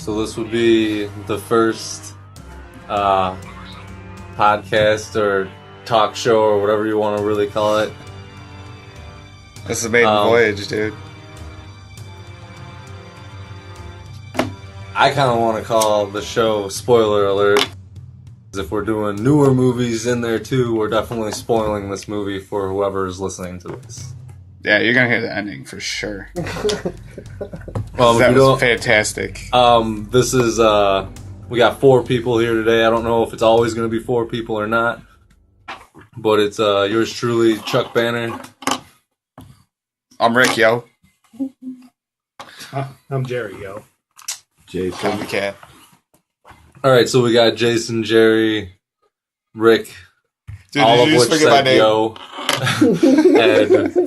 So this would be the first podcast or talk show or whatever you want to really call it. This is a maiden voyage, dude. I kind of want to call the show Spoiler Alert. If we're doing newer movies in there too, we're definitely spoiling this movie for whoever is listening to this. Yeah, you're gonna hear the ending for sure. That was fantastic. This is we got 4 people here today. I don't know if it's always gonna be 4 people or not, but it's yours truly, Chuck Banner. I'm Rick, yo. I'm Jerry, yo. Jason the cat. All right, so we got Jason, Jerry, Rick, Dude, all of you which just forget my said name? yo,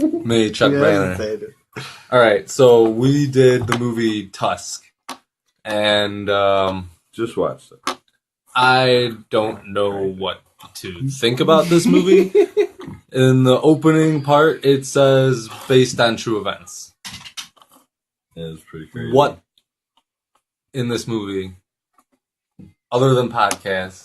and me, Chuck Banner. All right, so we did the movie Tusk, and just watched it. I don't know what to think about this movie. In the opening part, it says based on true events. Yeah, it's pretty crazy. What in this movie, other than podcasts,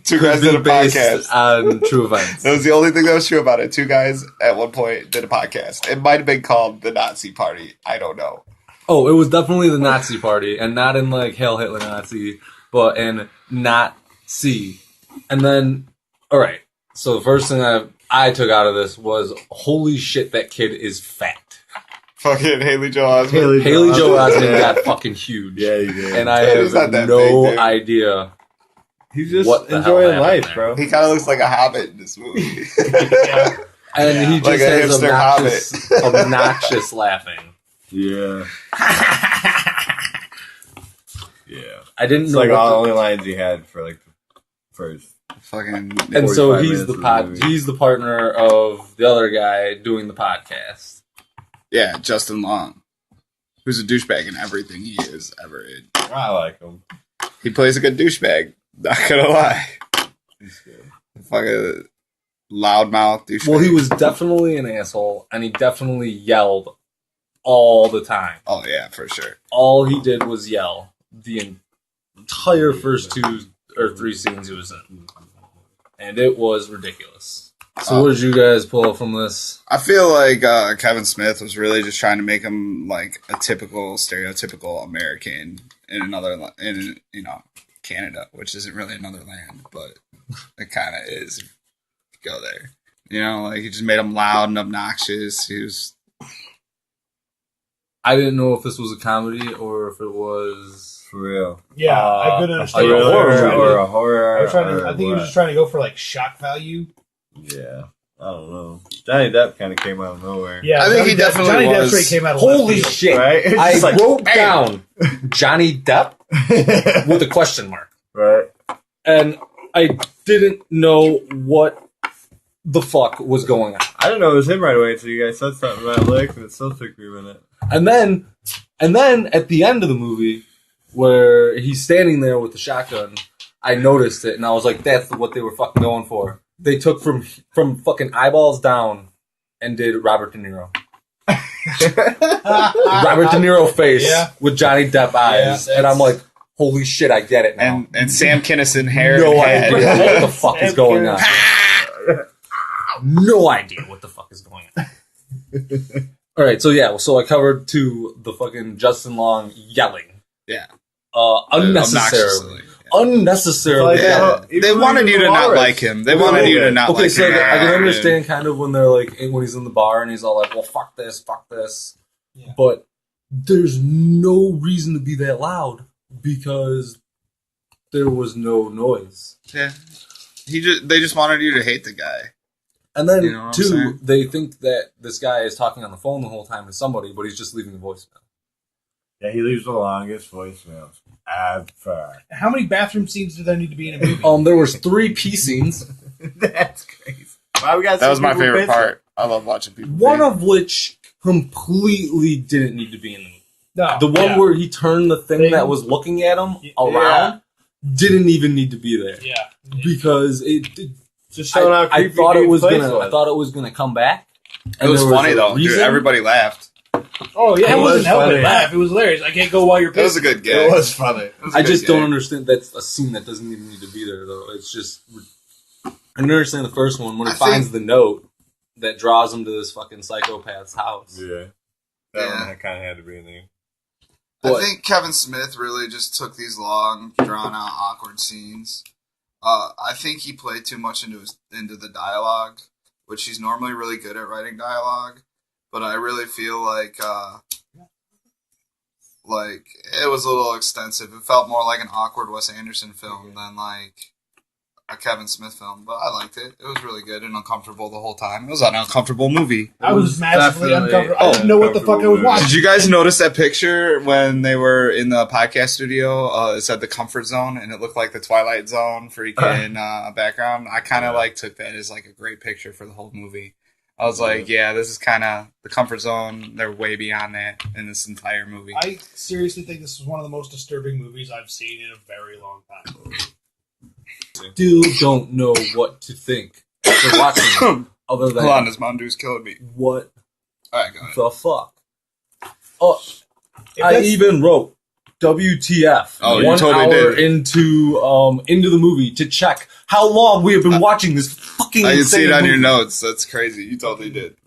2 guys did a based podcast on true events? That was the only thing that was true about it. 2 guys at one point did a podcast. It might have been called the Nazi Party. I don't know. Oh, it was definitely the Nazi Party, and not in like Hail Hitler Nazi, but in Nazi. And then, all right. So the first thing I took out of this was, holy shit, that kid is fat. Fucking Haley Joel Osment. Haley Joel Osment got fucking huge. Yeah, he did. And I He's not have that no big, dude. idea. He's just what the enjoying hell life, happened bro. He kind of looks like a hobbit in this movie. And he just Like a has hipster obnoxious laughing. Yeah. Yeah. I didn't It's know like what all the the- only lines he had for like the first. Fucking. And so 45 he's minutes the of the movie. he's the partner of the other guy doing the podcast. Yeah, Justin Long. Who's a douchebag in everything he is ever in. I like him. He plays a good douchebag. Not gonna lie. He's good. Fucking loudmouth douchebag. Well, he was definitely an asshole, and he definitely yelled all the time. Oh, yeah, for sure. All he did was yell the entire first 2 or 3 scenes he was in. And it was ridiculous. So what did you guys pull from this? I feel like Kevin Smith was really just trying to make him like a typical, stereotypical American in Canada, which isn't really another land, but it kind of is. If you go there, like he just made him loud and obnoxious. He was. I didn't know if this was a comedy or if it was... For real. Yeah, I couldn't a understand. horror or a horror. I think he was just trying to go for like shock value. Yeah. I don't know. Johnny Depp kind of came out of nowhere. Yeah, I think he definitely Johnny was. Depp straight came out of Holy left field. shit! Right? It's I just like, wrote bam. down Johnny Depp with a question mark. Right? And I didn't know what the fuck was going on. I didn't know it was him right away until you guys said something about Lick, and it still took me a minute. And then at the end of the movie, where he's standing there with the shotgun, I noticed it, and I was like, that's what they were fucking going for. They took from fucking eyeballs down and did Robert De Niro. Robert De Niro face with Johnny Depp eyes. And I'm like, holy shit, I get it now. And Sam Kinison hair. No and head. idea what the fuck is going on. No idea what the fuck is going on. Alright, so I covered the fucking Justin Long yelling. Yeah. Unnecessarily. Unnecessarily. Like, Yeah. They wanted you to not like him. They wanted you to not Okay, like so him. I can understand kind of when they're like, when he's in the bar and he's all like, well, fuck this. Yeah. But there's no reason to be that loud because there was no noise. Yeah. They just wanted you to hate the guy. And then, You know what I'm two, saying? they think that this guy is talking on the phone the whole time to somebody, but he's just leaving a voicemail. Yeah, he leaves the longest voicemails ever. How many bathroom scenes do there need to be in a movie? There was 3 pee scenes, That's crazy. Wow, we got That some was my people favorite pissing. part. I love watching people. one pee. of which completely didn't need to be in the movie. No, The one where he turned the thing that was looking at him around didn't even need to be there. Yeah. Because it Just showing how I creepy thought it dude's was place gonna. I thought it was gonna come back. It was there funny a though. Dude, reason. everybody laughed. Oh yeah, It it was wasn't helping funny. laugh. It was hilarious. I can't go while you're That was pissing. a good It gag. was funny. It was a I good just don't gag. understand. That's a scene that doesn't even need to be there, though. It's just. I can understand the first one when he finds the note that draws him to this fucking psychopath's house. Yeah. That one kind of had to be in there. I think Kevin Smith really just took these long, drawn-out, awkward scenes. I think he played too much into the dialogue, which he's normally really good at writing dialogue. But I really feel like it was a little extensive. It felt more like an awkward Wes Anderson film than like a Kevin Smith film. But I liked it. It was really good and uncomfortable the whole time. It was an uncomfortable movie. I was massively definitely uncomfortable. I didn't know what the fuck I was watching. Did you guys notice that picture when they were in the podcast studio? It said the comfort zone, and it looked like the Twilight Zone freaking background. I kind of like took that as like a great picture for the whole movie. I was like, yeah, this is kind of the comfort zone. They're way beyond that in this entire movie. I seriously think this is one of the most disturbing movies I've seen in a very long time. Still don't know what to think after watching it, other than Hold on, this Mountain Dew's killing me. what All right, go ahead. the fuck. Oh, If I that's- even wrote WTF Oh, you 1 totally hour did. into the movie to check how long we have been watching this fucking. I can see it insane on your movie. notes. That's crazy. You totally did.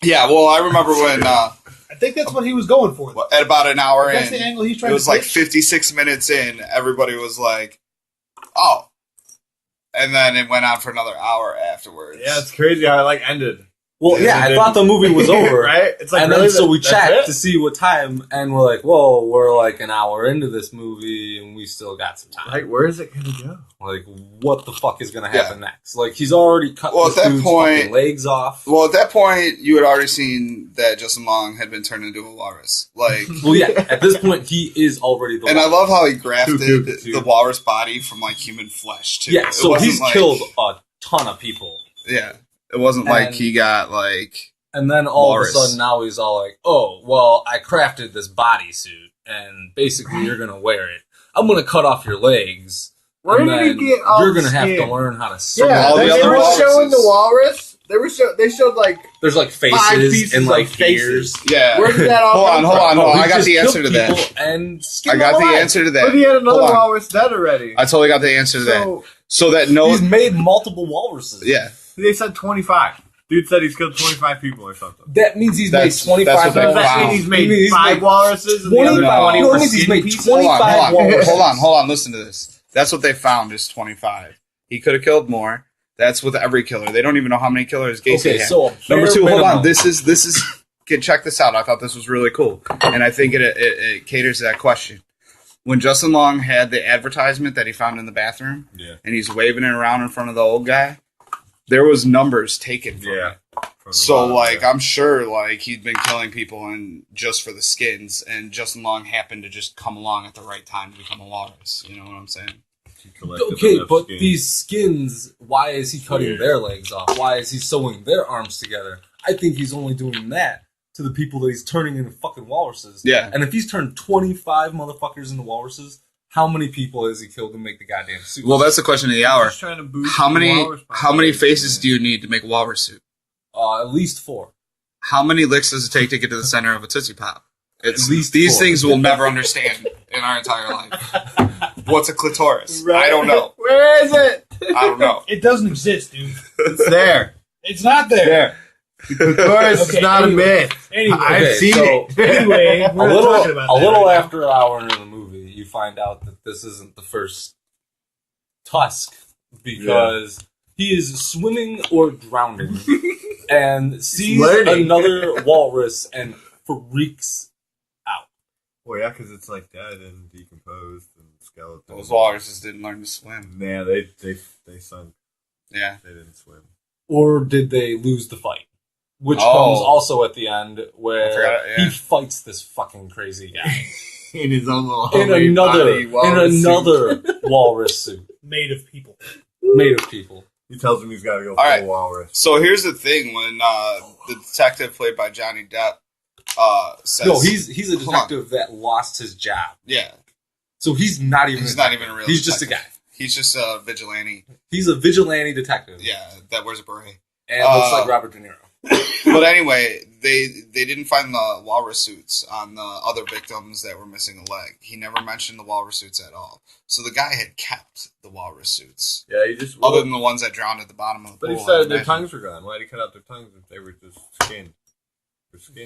Yeah, well, I remember when I think that's what he was going for. Though. at about an hour That's the in, angle he's it trying was to like pitch. 56 minutes in, everybody was like, oh. And then it went on for another hour afterwards. Yeah, it's crazy how it like ended. Well, yeah, I thought the movie was over, Right? It's like and really then so we that's checked it? to see what time, and we're like, "Whoa, we're like an hour into this movie, and we still got some time." Like, where is it gonna go? Like, what the fuck is going to happen next? Like, he's already cut Well, this at that dude's point- fucking legs off. Well, at that point, you had already seen that Justin Long had been turned into a walrus. Like, Well, yeah, at this point, he is already the and I one. love how he grafted Too. the walrus body from like human flesh too. Yeah, It so wasn't he's like- killed a ton of people. Yeah, it wasn't like And- he got like. And then all Walrus. of a sudden, now he's all like, "Oh, well, I crafted this bodysuit, and basically, you're gonna wear it. I'm gonna cut off your legs. Where and did then he get all You're the gonna have to skin? learn how to sew." Yeah, all the they other were walruses. showing the walrus. They showed like There's like 5 faces pieces and like of faces. ears. Yeah. Where did that all Hold come on, hold from? on, hold on. he I got just the answer killed to that. people And I skinned got them the alive. answer to that. But he had another Hold on. walrus dead already. I totally got the answer to that. So So that no, He's made multiple walruses. yeah, they said 25. Dude said he's killed 25 people or something. That means he's That's- made 25 that's what they Does that found. mean he's made You mean he's 5 made walruses and the 20 other No. 20 No, were it means he's skinny made pieces? 20 hold on, 25 walruses. hold on. Listen to this. That's what they found is 25. He could have killed more. That's with every killer. They don't even know how many killers Gacy Okay, had. so Number bare 2, hold on. minimum. This is. Check this out. I thought this was really cool, and I think it caters to that question. When Justin Long had the advertisement that he found in the bathroom, Yeah. and he's waving it around in front of the old guy, there was numbers taken from Yeah. it. From the So bottom, like yeah. I'm sure like he'd been killing people and just for the skins, and Justin Long happened to just come along at the right time to become a walrus. You know what I'm saying? He collected Okay, enough but skin. these skins, why is he cutting Weird. their legs off? Why is he sewing their arms together? I think he's only doing that to the people that he's turning into fucking walruses. Yeah. And if he's turned 25 motherfuckers into walruses, how many people has he killed to make the goddamn suit? Well, that's the question of the hour. Just trying to boost How the many walrus how many population, faces man. do you need to make a walrus suit? At least 4. How many licks does it take to get to the center of a Tootsie Pop? It's At least these 4. things we'll never understand in our entire life. What's a clitoris? Right. I don't know. Where is it? I don't know. It doesn't exist, dude. It's there. It's not there. There. The clitoris Okay, is not anyway. a myth. Anyway, I've Okay, seen so- it. anyway, A we're not talking about that little right now. after an hour into the movie, you find out that this isn't the first Tusk because he is swimming or drowning and sees learning. another walrus and freaks out. Well, yeah, because it's like dead and decomposed and skeleton. Those walruses didn't learn to swim. Yeah, they sunk. Yeah. They didn't swim. Or did they lose the fight? Which Oh. comes also at the end I where forgot, yeah. he fights this fucking crazy guy In his own little in homemade body walrus suit. walrus suit Made of people. made of people. He tells him he's got to go All full right. walrus. So here's the thing: when the detective played by Johnny Depp says, No, he's a Hold on. detective that lost his job. yeah, So he's not even. he's a not detective. even a real. He's just a guy. detective. He's just a vigilante. He's a vigilante detective. Yeah, that wears a beret. And looks like Robert De Niro. But anyway, they didn't find the walrus suits on the other victims that were missing a leg. He never mentioned the walrus suits at all. So the guy had kept the walrus suits. Yeah, he just other than the ones that drowned at the bottom of the pool. But he said their tongues were gone. Why did he cut out their tongues if they were just skinned?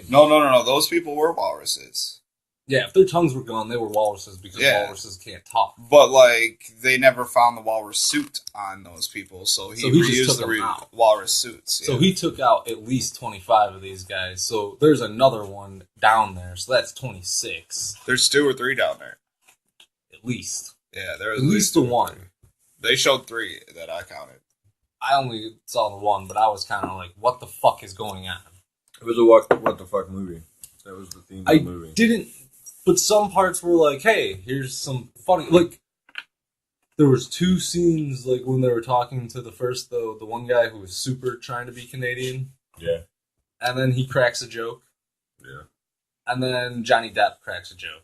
No. Those people were walruses. Yeah, if their tongues were gone, they were walruses because walruses can't talk. But, like, they never found the walrus suit on those people, so he reused the walrus suits. Yeah. So he took out at least 25 of these guys. So there's another one down there, so that's 26. There's 2 or 3 down there. At least. Yeah, there's at least the one. They showed 3 that I counted. I only saw the one, but I was kind of like, what the fuck is going on? It was a what the fuck movie. That was the theme of the movie. Didn't... But some parts were like, hey, here's some funny... Like, there was 2 scenes, like, when they were talking to the one guy who was super trying to be Canadian. Yeah. And then he cracks a joke. Yeah. And then Johnny Depp cracks a joke.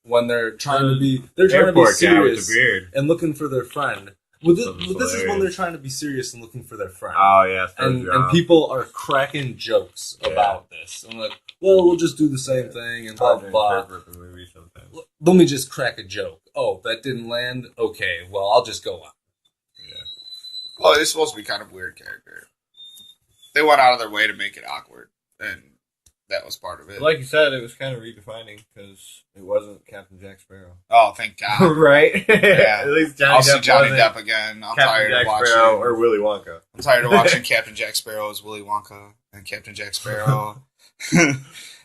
When they're trying to be... They're trying to be serious and looking for their friend. Well, this is when they're trying to be serious and looking for their friend. Oh, yeah. And people are cracking jokes about this. I'm like, well, we'll just do the same thing and blah, blah, blah. Let me just crack a joke. Oh, that didn't land? Okay, well, I'll just go on. Yeah. Well, it's supposed to be kind of a weird character. They went out of their way to make it awkward, and that was part of it. Like you said, it was kind of redefining because it wasn't Captain Jack Sparrow. Oh, thank God! Right? Yeah. At least I'll see Johnny Depp again. I'm tired of watching Sparrow or Willy Wonka. I'm tired of watching Captain Jack Sparrow as Willy Wonka and Captain Jack Sparrow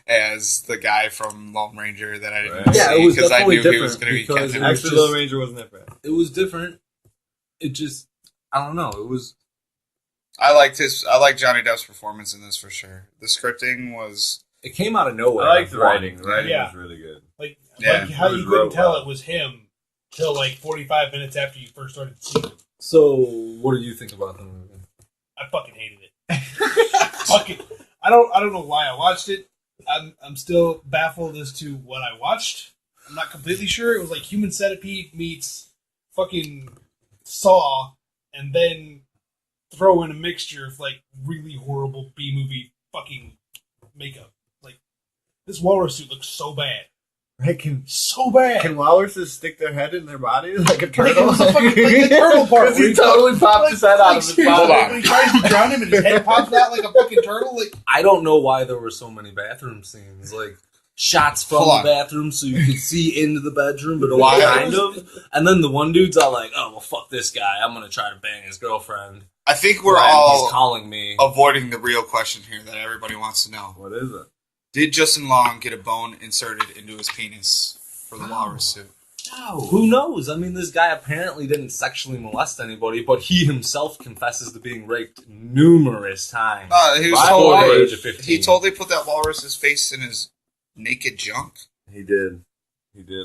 as the guy from Lone Ranger that I didn't see because I knew he was going to be Captain. Actually, Lone Ranger wasn't that bad. It was different. It just, I don't know. It was. I liked Johnny Depp's performance in this for sure. The scripting was... It came out of nowhere. I liked the writing. The writing was really good. Like how you couldn't tell it was him till like 45 minutes after you first started seeing it. So, what did you think about the movie? I fucking hated it. I don't know why I watched it. I'm still baffled as to what I watched. I'm not completely sure. It was like Human Centipede meets fucking Saw, and then throw in a mixture of like really horrible B-movie fucking makeup. Like, this walrus suit looks so bad. Right? So bad. Can walruses stick their head in their body like a turtle? Like the turtle part. Because he totally popped his head out of his body. Hold on. When he tries to drown him and his head pops out like a fucking turtle. Like, I don't know why there were so many bathroom scenes. Like, shots from the bathroom so you could see into the bedroom, but only kind of. And then the one dude's all like, oh, well, fuck this guy. I'm going to try to bang his girlfriend. I think we're all he's calling me. Avoiding the real question here that everybody wants to know. What is it? Did Justin Long get a bone inserted into his penis for the walrus suit? No. Who knows? I mean, this guy apparently didn't sexually molest anybody, but he himself confesses to being raped numerous times. He was before the age of 15. He totally put that walrus's face in his naked junk. He did.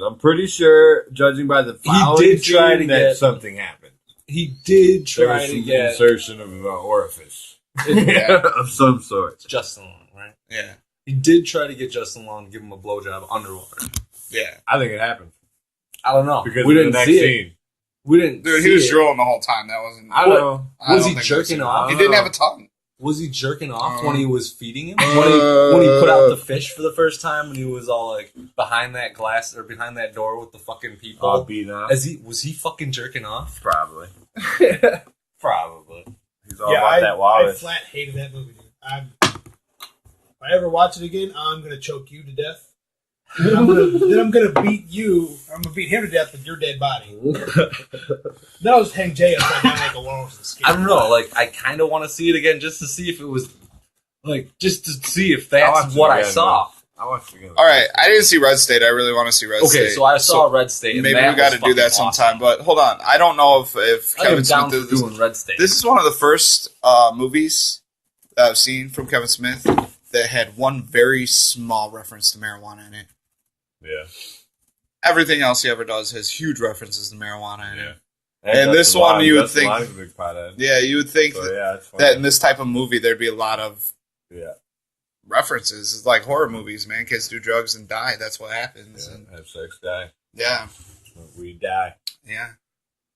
I'm pretty sure, judging by the following scene, that something happened. He did try to get insertion of an orifice of some sort. It's Justin Long, right? Yeah. He did try to get Justin Long to give him a blowjob underwater. Yeah. I think it happened. I don't know. Because we didn't see it. We didn't. Dude, he was drooling the whole time. That wasn't. I don't know. Was he jerking off? He didn't have a tongue. Was he jerking off when he was feeding him? When he put out the fish for the first time, and he was all like behind that glass or behind that door with the fucking people. All beat up. Was he fucking jerking off? Probably. Probably. He's all about that walrus. I flat hated that movie, dude. If I ever watch it again, I'm gonna choke you to death. Then I'm gonna beat you. I'm gonna beat him to death with your dead body. Then I'll just hang Jay upside down like a walrus and skin. I don't know. Like, I kind of want to see it again just to see if it was, like, just to see if that's what I saw. I watched it again. All right, I didn't see Red State. I really want to see Red State. Okay, so I saw Red State. And maybe we got to do that sometime. But hold on, I don't know if Kevin Smith is doing Red State. This is one of the first movies that I've seen from Kevin Smith that had one very small reference to marijuana in it. Yeah. Everything else he ever does has huge references to marijuana in it. And this one, you would think, you would think that in this type of movie there'd be a lot of references. It's like horror movies, man. Kids do drugs and die. That's what happens. Yeah, and have sex, die. Yeah. We die. Yeah.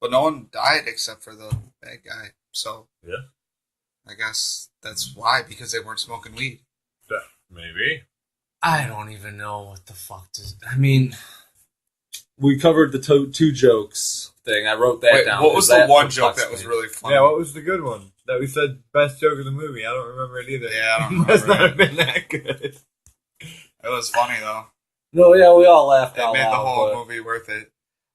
But no one died except for the bad guy. So. Yeah. I guess that's why, because they weren't smoking weed. Maybe. I don't even know what the fuck does. I mean, we covered the two jokes thing. I wrote that down. What was the one joke that was really funny? Yeah, what was the good one? That we said best joke of the movie. I don't remember it either. Yeah, I don't remember. Must not have been that good. It was funny, though. No, yeah, we all laughed It out made loud. the whole movie worth it.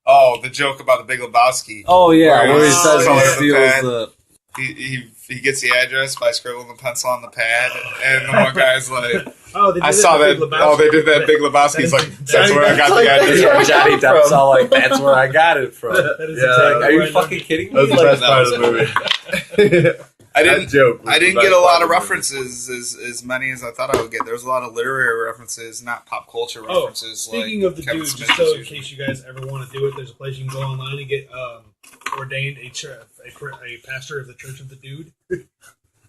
Oh, the joke about the Big Lebowski. Oh, yeah, where he says he steals steals the... He gets the address by scribbling the pencil on the pad, and the one guy's like, Oh, they did I saw that. Oh, they did that Big Lebowski. He's like, that's where I got the address Yeah, from. Johnny Depp's all like, that's where I got it from. That is Yeah, exactly Are you right. fucking kidding That me? was the Like, best part of the movie. I That didn't. joke was I the didn't best get a part lot of the movie. references, as many as I thought I would get. There was a lot of literary references, not pop culture Oh, references. speaking like of the Kevin dude, Smith just so in usually. case you guys ever want to do it, there's a place you can go online and get ordained a pastor of the Church of the Dude.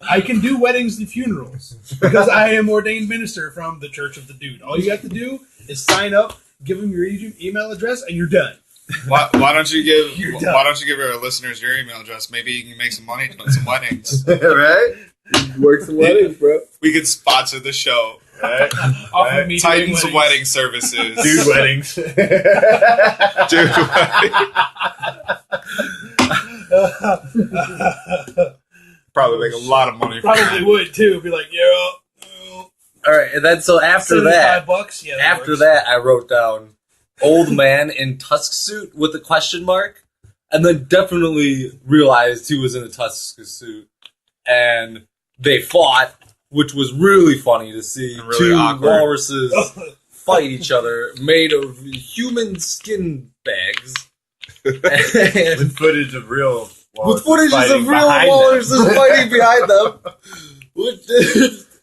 I can do weddings and funerals because I am ordained minister from the Church of the Dude. All you have to do is sign up, give them your email address, and you're done. Why don't you give You're done. Why don't you give our listeners your email address? Maybe you can make some money doing some weddings. Right? Works the weddings, bro. We could sponsor the show. Right? Offer Right. me Titans doing Wedding Services. Dude weddings. Dude wedding. Probably make a lot of money. From Probably would too. Be like, yeah. All right, and then so after that, $75, yeah. after works. that, I wrote down old man in Tusk suit with a question mark, and then definitely realized he was in a Tusk suit, and they fought, which was really funny to see And really two awkward. walruses fight each other made of human skin bags. And With footage of real with footages fighting of real behind them. walruses fighting behind them. Which,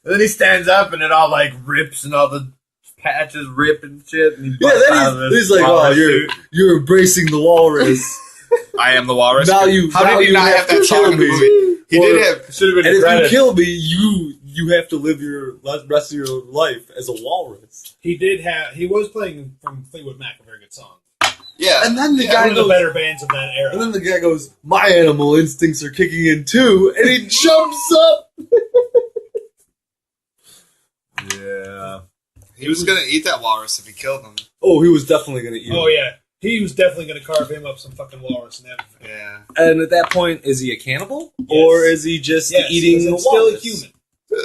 And then he stands up and it all like rips and all the patches rip and shit. And he yeah, busts out of then this he's like, "Oh, walrus you're suit. you're embracing the walrus." I am the walrus. Now you- How now did he you not have have to that song kill in the me. movie? He Or- did have. Should have been And a if credit. you kill me, you have to live your rest of your life as a walrus. He did have. He was playing from Fleetwood Mac, a very good song. Yeah. And then the One guy of the goes, better bands of that era. and then the guy goes, "My animal instincts are kicking in too," and he jumps up. Yeah. He was gonna eat that walrus if he killed him. Oh, he was definitely gonna eat Oh him. yeah, he was definitely going to carve him up some fucking walrus and everything. Yeah. And at that point, is he a cannibal or is he just Yes, eating the because it's still a walrus? human.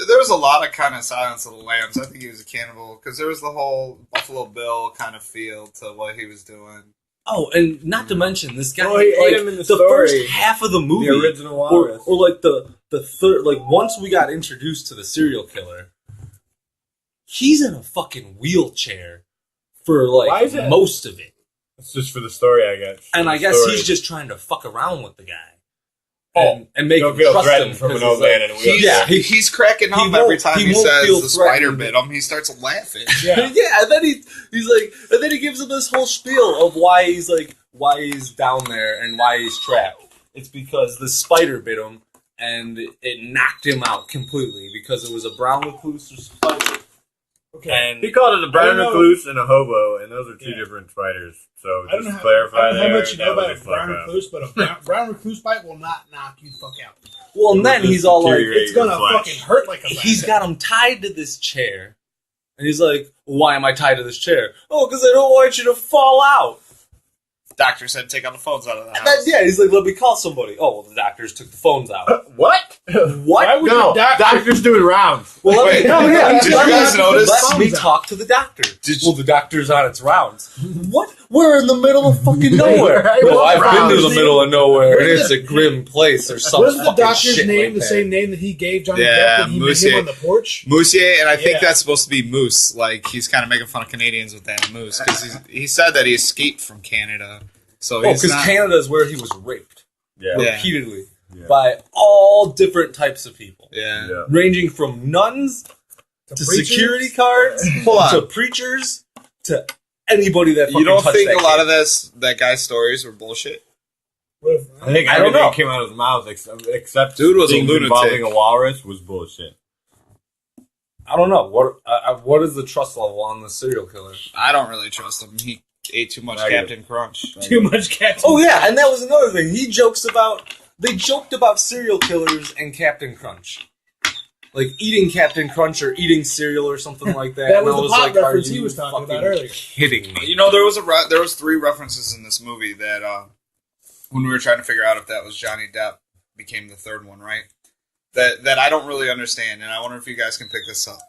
There was a lot of kind of Silence of the Lambs. I think he was a cannibal because there was the whole Buffalo Bill kind of feel to what he was doing. Oh, and not to mention this guy. Oh, he ate like, him in the the story. first half of the movie, The original or, walrus. or like the third, like once we got introduced to the serial killer, he's in a fucking wheelchair for Why like is that? most of it, It's just for the story, I guess. and For I the guess story. he's just trying to fuck around with the guy. Oh, and make don't him feel trust threatened him from 'cause an old he's man like- in a wheelchair. Yeah, He's cracking up he every won't- time he he won't says feel the spider threatened. bit him. He starts laughing. Yeah. yeah, and then he's like, and then he gives him this whole spiel of why he's down there and why he's trapped. It's because the spider bit him and it knocked him out completely because it was a brown recluse or spider. Okay. And He called it a I brown don't know. recluse and a hobo, and those are two Yeah. different spiders. So I don't just know to clarify I don't know how there, much you know that was about a a brown fuck up. recluse, but a brown recluse bite will not knock you the fuck out. well, and then Just he's all like, deteriorate It's gonna your flesh. fucking hurt like a he's bat. got him tied to this chair, and he's like, "Why am I tied to this chair? Oh, because I don't want you to fall out." Doctor said take all the phones out of the And then, house. yeah, he's like, "Let me call somebody." Oh, well, the doctors took the phones out. What? What? Why would No, your doctor? doctor's doing rounds. Well, let me, Wait, no, yeah. did you let me- guys notice? Let me Phones out. talk to the doctor. Did you- Well, the doctor's on its rounds. What? We're in the middle of fucking nowhere. Right, Well, what's I've the been to the doctor's middle of nowhere, and What's it's the- a grim place or some Was the fucking doctor's shit name like the that. same name that he gave Johnny Yeah, Depp when he met Moosier. him on the porch? Moosier, and I think Yeah. that's supposed to be Moose. Like he's kind of making fun of Canadians with that Moose because he said that he escaped from Canada. So Oh, he's because not, Canada is where he was raped Yeah. Yeah. repeatedly Yeah. by all different types of people, Yeah. Yeah. ranging from nuns to preachers? security guards Hold on. to preachers to anybody that fucking You don't touched think that a lot kid. of that guy's stories were bullshit? What if- I think I don't everything know. that came out of his mouth, except Dude was a things lunatic. involving a walrus, was bullshit. I don't know what is the trust level on the serial killer. I don't really trust him. He ate too much I get Captain Crunch. Too much cat. Oh yeah, and that was another thing. He jokes about They joked about serial killers and Captain Crunch. Like eating Captain Crunch or eating cereal or something like that. That was and the I pop like, reference are he you was talking about fucking earlier. kidding me? You know, there was 3 references in this movie that when we were trying to figure out if that was Johnny Depp became the 3rd one, right? That I don't really understand, and I wonder if you guys can pick this up.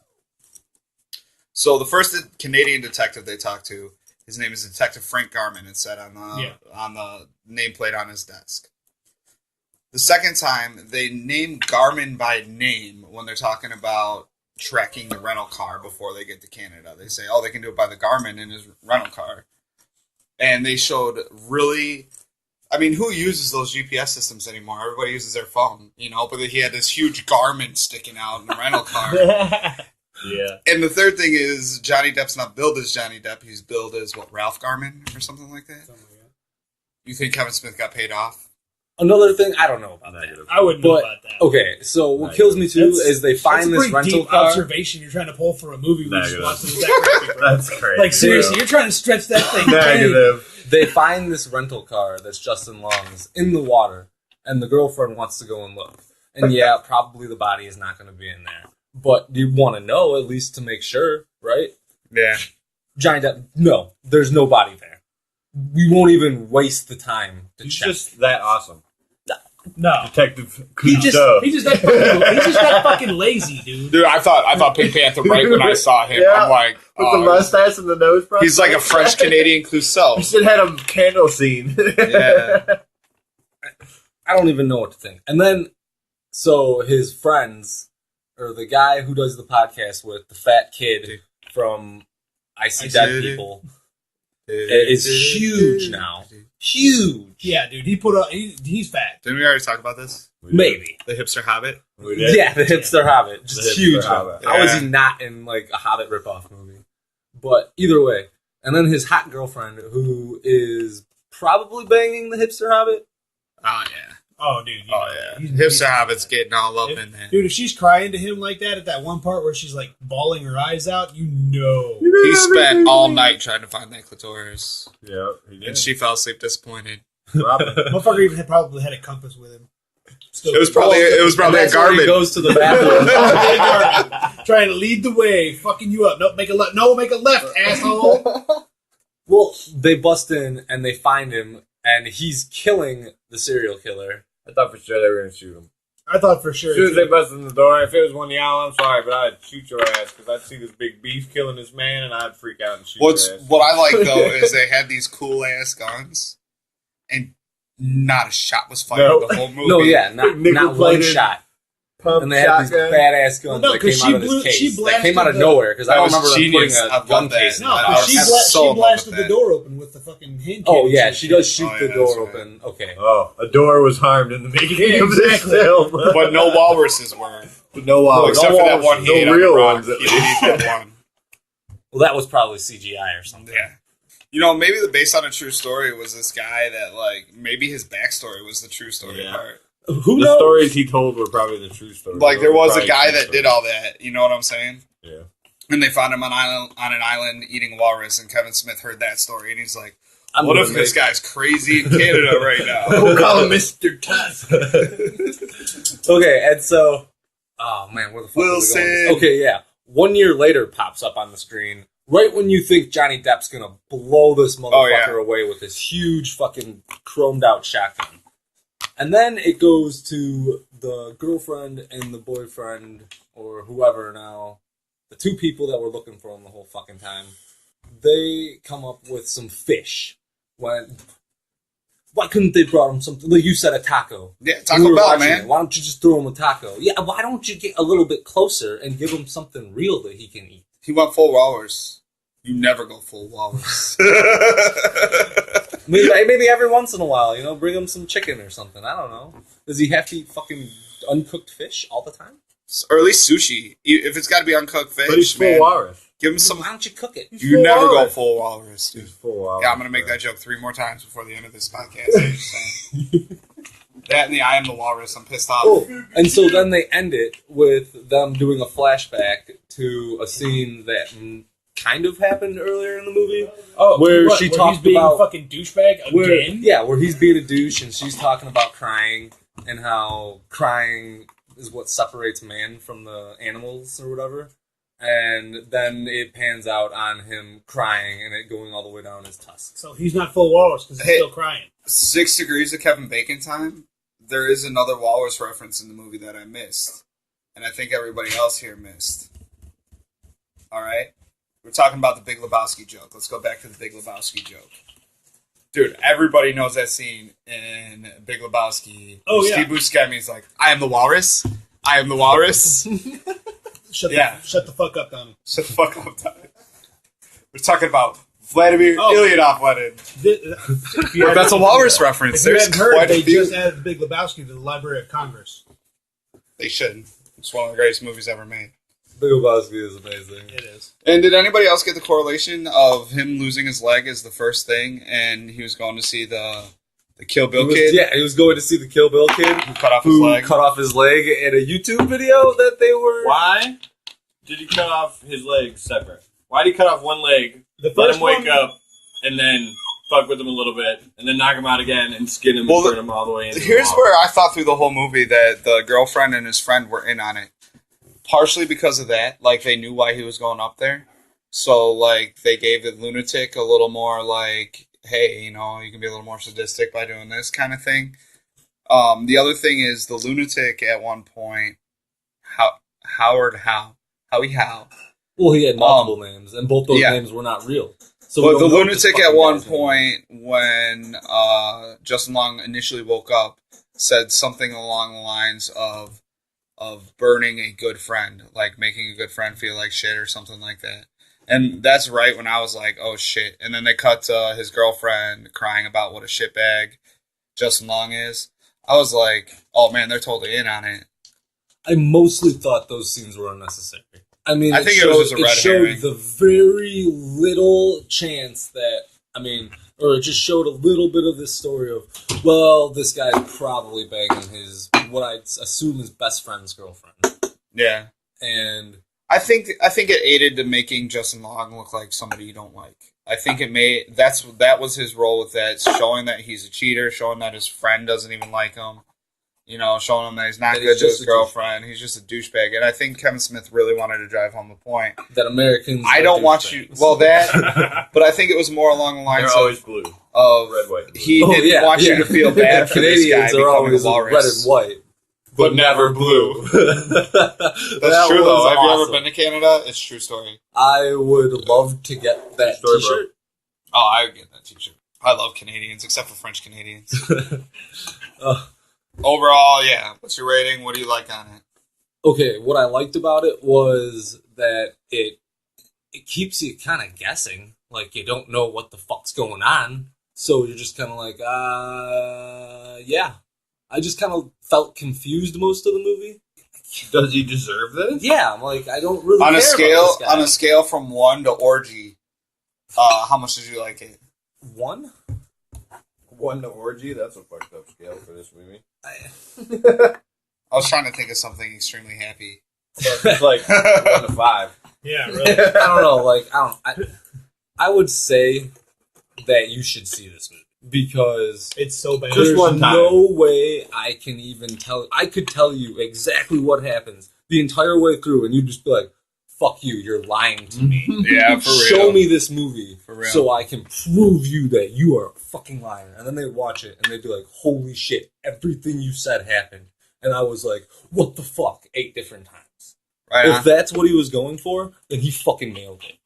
So the first Canadian detective they talked to, his name is Detective Frank Garman. It said on the nameplate on his desk. The second time, they name Garmin by name when they're talking about tracking the rental car before they get to Canada. They say, oh, they can do it by the Garmin in his rental car. And they showed really... I mean, who uses those GPS systems anymore? Everybody uses their phone, you know, but he had this huge Garmin sticking out in the rental car. Yeah. And the third thing is Johnny Depp's not billed as Johnny Depp. He's billed as, Ralph Garman or something like that? You think Kevin Smith got paid off? Another thing, I don't know about that. I wouldn't know about that. Okay, so what kills me too is they find this rental deep car. Observation you're trying to pull for a movie we just watched. That's crazy. Like seriously, you're trying to stretch that thing. Negative. They find this rental car that's Justin Long's in the water, and the girlfriend wants to go and look. And yeah, probably the body is not going to be in there, but you want to know at least to make sure, right? Yeah. Johnny Depp, no, there's no body there. We won't even waste the time to He's check. just that awesome. No, Detective he's just that fucking lazy, dude. Dude, I thought Pink Panther right when I saw him. Yeah. I'm like, With the mustache and the nose brush. he's like a French Canadian You Clouseau. should have had a candle scene. Yeah. I don't even know what to think. And then, so his friends, or the guy who does the podcast with the fat kid from I See Dead People, is huge now. Huge. Yeah, dude, he's fat. Didn't we already talk about this? Maybe. The hipster hobbit? We did. Yeah, the hipster Hobbit. Just The huge. hipster Hobbit. How is he not in like a Hobbit ripoff movie? But either way. And then his hot girlfriend, who is probably banging the hipster Hobbit. Oh, yeah. Oh, dude. Hipster hobbit's getting all up in there. Dude, if she's crying to him like that at that one part where she's like bawling her eyes out, you know. He spent all night trying to find that clitoris. Yeah, he did. And she fell asleep disappointed. Motherfucker even probably had a compass with him. Still, It was probably a That's where he Garmin. goes to the bathroom. trying to lead the way, fucking you up. Nope, make a left. No, make a left, asshole. Well, they bust in and they find him, and he's killing the serial killer. I thought for sure they were going to shoot him. I thought for sure. As soon as they busted in the door, if it was one of y'all, I'm sorry, but I'd shoot your ass because I'd see this big beast killing this man, and I'd freak out and shoot your ass. What I like, though, is they had these cool-ass guns, and not a shot was fired the whole movie. No, yeah, not one Nickel-plated shot. Pump And they had these shotgun. badass guns No, that 'cause came out of she this case. That blasted came out of the- nowhere, because I That don't was remember them putting genius. I a love gun that. case. No, I because was she so in love blasted with the that. door open with the fucking hand Oh, cannon. yeah, she does shoot Oh, the yeah, door that's right. open. Okay. Oh, a door was harmed in the making of this Exactly. film. But no walruses were. no walrus. Except for that one he ate no on the real rock. ones. At He least. did eat that one. Well, that was probably CGI or something. Yeah. You know, maybe the based on a true story was this guy that, like, maybe his backstory was the true story Yeah. part. Who The knows? stories he told were probably the true story. Like, there was a Probably guy true that did story. all that. You know what I'm saying? Yeah. And they found him on an island eating walrus, and Kevin Smith heard that story, and he's like, I'm what gonna if this make- guy's crazy in Canada right now? We'll call him Mr. Tusk. Okay, and so... Oh, man, where the fuck Wilson. are we going? Okay, yeah. 1 year later pops up on the screen, right when you think Johnny Depp's gonna blow this motherfucker away with this huge fucking chromed out shotgun. And then it goes to the girlfriend and the boyfriend, or whoever now, the two people that were looking for him the whole fucking time. They come up with some fish. Why couldn't they brought him something? Like you said, a taco. Yeah, We Taco were Bell, watching man. it. Why don't you just throw him a taco? Yeah, why don't you get a little bit closer and give him something real that he can eat? He went full walrus. You never go full walrus. Maybe every once in a while, bring him some chicken or something. I don't know. Does he have to eat fucking uncooked fish all the time? Or at least sushi. If it's got to be uncooked fish, But he's full man, walrus. give him some. Why don't you cook it? You never go full walrus, dude. He's full walrus. Yeah, I'm going to make that joke 3 more times before the end of this podcast. I'm just saying. That and the I am the walrus. I'm pissed off. Oh, and so then they end it with them doing a flashback to a scene that kind of happened earlier in the movie. Oh, Where what, she where talked he's being about- a fucking douchebag again. Where he's being a douche and she's talking about crying. and how crying is what separates man from the animals or whatever. And then it pans out on him crying and it going all the way down his tusk. So he's not full walrus because he's still crying. 6 Degrees of Kevin Bacon time. There is another walrus reference in the movie that I missed, and I think everybody else here missed. All right, we're talking about the Big Lebowski joke. Let's go back to the Big Lebowski joke. Dude, everybody knows that scene in Big Lebowski. Oh, yeah. Steve Buscemi's like, I am the walrus. I am the walrus. Shut the fuck up, Donnie. Shut the fuck up, Donnie. We're talking about Vladimir Ilyinov Lenin. That's a walrus reference. If you There's hadn't heard, quite a they few. just added the Big Lebowski to the Library of Congress. They should. It's one of the greatest movies ever made. Big Lebowski is amazing. It is. And did anybody else get the correlation of him losing his leg as the first thing, and he was going to see the Kill Bill kid? Yeah, he was going to see the Kill Bill kid Who cut off his leg. cut off his leg in a YouTube video that they were... Why did he cut off his legs separate? Why did he cut off one leg, The let first him wake one, up, and then fuck with him a little bit, and then knock him out again and skin him and turn him all the way into Here's the wall? where I thought through the whole movie that the girlfriend and his friend were in on it. Partially because of that, like, they knew why he was going up there. So, like, they gave the lunatic a little more, like, hey, you know, you can be a little more sadistic by doing this kind of thing. The other thing is the lunatic at one point, Howie Howe. Well, he had multiple names, and both those yeah. names were not real. So But we the don't know what this lunatic fucking at one guy's name is. point, when Justin Long initially woke up, said something along the lines of burning a good friend, like making a good friend feel like shit or something like that. And that's right when I was like, oh shit. And then they cut to his girlfriend crying about what a shitbag Justin Long is. I was like, oh man, they're totally in on it. I mostly thought those scenes were unnecessary. I mean, I think it was just a red herring. the very little chance that, or it just showed a little bit of this story of, well, this guy's probably banging his, what I'd assume is best friend's girlfriend. Yeah. And I think it aided to making Justin Long look like somebody you don't like. I think that was his role with that, showing that he's a cheater, showing that his friend doesn't even like him. You know, showing him that he's not good to his girlfriend. He's just a douchebag. And I think Kevin Smith really wanted to drive home the point. that Americans I are don't want you... douchebags. Well, that... But I think it was more along the lines They're of... always blue. Of Red, white, blue. He didn't want you to feel bad for this guy Canadians are becoming always a walrus. red and white, but never blue. That's That true, was though. Have you awesome. ever been to Canada? It's a true story. I would love to get that Story, t-shirt. Oh, I would get that t-shirt. I love Canadians, except for French Canadians. Overall, yeah. What's your rating? What do you like on it? Okay, what I liked about it was that it keeps you kind of guessing. Like, you don't know what the fuck's going on. So you're just kind of like, yeah. I just kind of felt confused most of the movie. Does he deserve this? Yeah, I'm like, I don't really On care a scale, about this guy. on a scale from 1 to orgy, how much did you like it? 1? 1 to orgy? That's a fucked up scale for this movie. I was trying to think of something extremely happy. It's like 1 to 5. Yeah, really. I don't know. Like, I would say that you should see this movie because It's so bad. there's Just one time. no way I can even tell. I could tell you exactly what happens the entire way through, and you'd just be like, "Fuck you! You're lying to me. Yeah, for real. Show me this movie For real. so I can prove you that you are a fucking liar." And then they watch it and they'd be like, "Holy shit! Everything you said happened." And I was like, "What the fuck?" 8 different times. Right If on. that's what he was going for, then he fucking nailed it.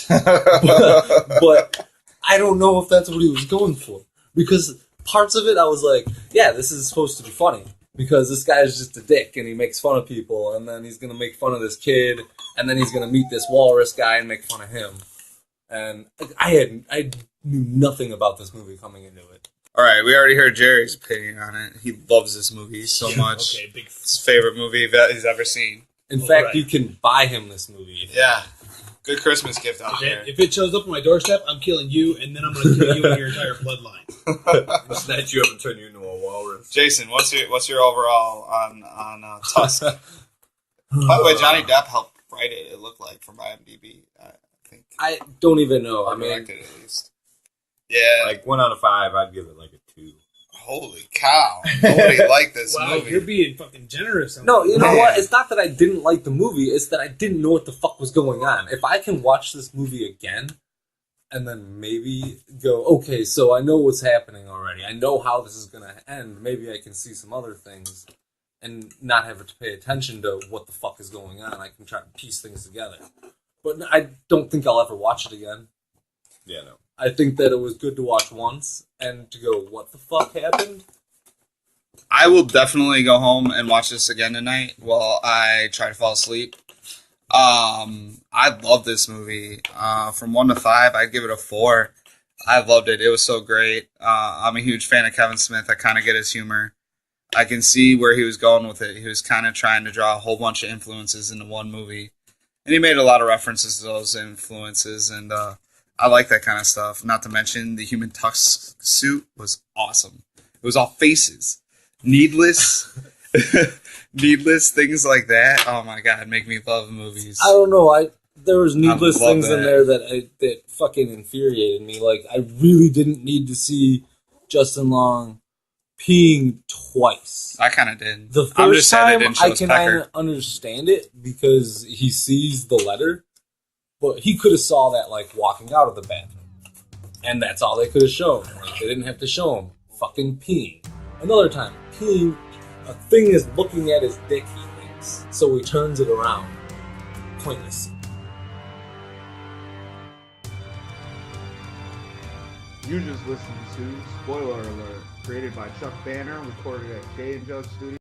Right But I don't know if that's what he was going for. Because parts of it, I was like, yeah, this is supposed to be funny. Because this guy is just a dick, and he makes fun of people, and then he's going to make fun of this kid, and then he's going to meet this walrus guy and make fun of him. And I knew nothing about this movie coming into it. All right, we already heard Jerry's opinion on it. He loves this movie so much. Okay, big. It's his favorite movie that he's ever seen. In Oh, fact, right. you can buy him this movie. Yeah. Good Christmas gift out there. If it shows up on my doorstep, I'm killing you, and then I'm going to kill you and your entire bloodline. Snatch you up and turn you into a walrus. Jason, what's your overall on Tusk? By the way, Johnny Depp helped write it. It looked like from IMDb. I think. I don't even know. I Or mean, directed at least. Yeah. Like 1 out of 5, I'd give it like a 2. Holy cow. Nobody liked this Wow, movie. you're being fucking generous. No, you know Man. what? It's not that I didn't like the movie. It's that I didn't know what the fuck was going on. If I can watch this movie again and then maybe go, okay, so I know what's happening already. I know how this is going to end. Maybe I can see some other things and not have to pay attention to what the fuck is going on. I can try to piece things together. But I don't think I'll ever watch it again. Yeah, no. I think that it was good to watch once and to go, what the fuck happened? I will definitely go home and watch this again tonight while I try to fall asleep. I love this movie. From 1 to 5, I'd give it a 4. I loved it. It was so great. I'm a huge fan of Kevin Smith. I kind of get his humor. I can see where he was going with it. He was kind of trying to draw a whole bunch of influences into one movie. And he made a lot of references to those influences, and I like that kind of stuff. Not to mention the human Tusk suit was awesome. It was all faces. Needless things like that. Oh my god, make me love movies. I don't know. There was needless love things in that. there that fucking infuriated me. Like, I really didn't need to see Justin Long peeing twice. I kind of did. The I'm first just sad time, it didn't show I his can pecker. understand it because he sees the letter, but he could have saw that, like, walking out of the bathroom. And that's all they could have shown. Like, they didn't have to show him fucking peeing. Another time, peeing, a thing is looking at his dick, he thinks. So he turns it around. Pointless. You just listened to Spoiler Alert, created by Chuck Banner, recorded at Jay and Jug Studios.